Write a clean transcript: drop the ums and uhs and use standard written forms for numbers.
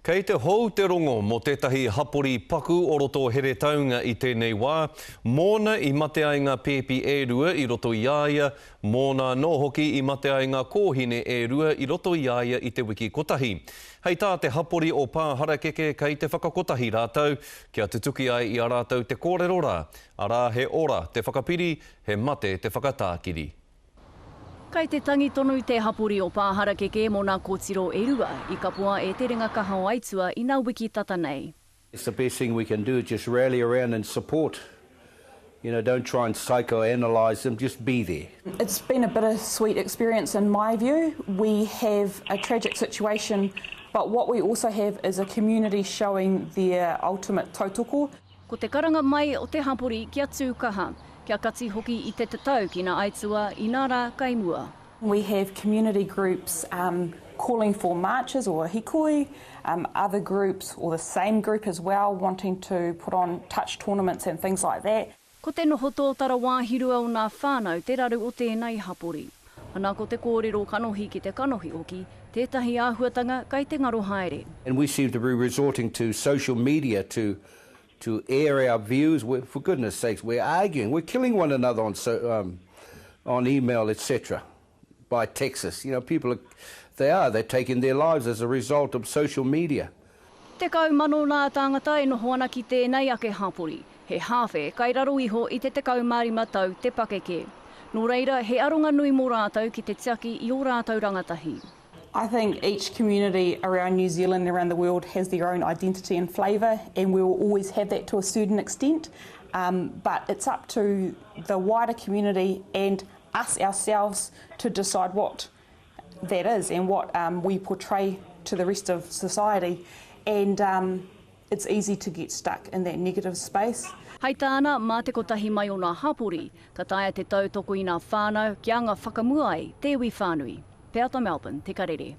Kei te hou te rongo mo tētahi hapori paku o roto here taunga i tēnei wā, mōna i mate ai ngā pēpi e rua i roto i aia, mōna no hoki i mate ai ngā kōhine e rua i roto i aia i te wiki kotahi. Hei tā te hapori o Pāharakeke kei te whakakotahi rātau, kia tutuki ai i a rātau te kōrero rā, arā he ora te whakapiri, he mate te whakatākiri. Kei te tangi tonu te hapori o Pāharakeke mō nā kōtiro e rua, i kapua e te ringa kaha o aitua i nā wiki tata nei. It's the best thing we can do, just rally around and support. You know, don't try and psychoanalyse them, just be there. It's been a bittersweet experience in my view. We have a tragic situation, but what we also have is a community showing their ultimate tautoko. Ko te karanga mai o te hapori kia tūkaha, kia kati hoki i te tatau ki nā aitua i nā rā kaimua. We have community groups calling for marches or hikoi, other groups or the same group as well wanting to put on touch tournaments and things like that. Ko te noho tōtara wāhirua o nā whānau te raru o tēnei hapori. Anā ko te kōrero kanohi ki te kanohi oki, tētahi āhuatanga kei te ngaro haere. And we seem to be resorting to social media to air our views. For goodness sakes, we're arguing, we're killing one another on email, etc. by Texas. You know, people they're taking their lives as a result of social media. Te kaumano nā tāngata e noho ana ki tēnei ake hapori. He hawhe, kai raro iho i te kaumārima tau te pakeke. Nō reira, he aronga nui mō rātau ki te tiaki i o rātau rangatahi. I think each community around New Zealand and around the world has their own identity and flavour, and we will always have that to a certain extent. But it's up to the wider community and us ourselves to decide what that is and what we portray to the rest of society. And it's easy to get stuck in that negative space. Hei tāna, mā te kotahi mai o nā hapori, ka taia te tautoko i nā whānau ki anga whakamuai, te iwi whānui. Pēata Melbourne, te karere.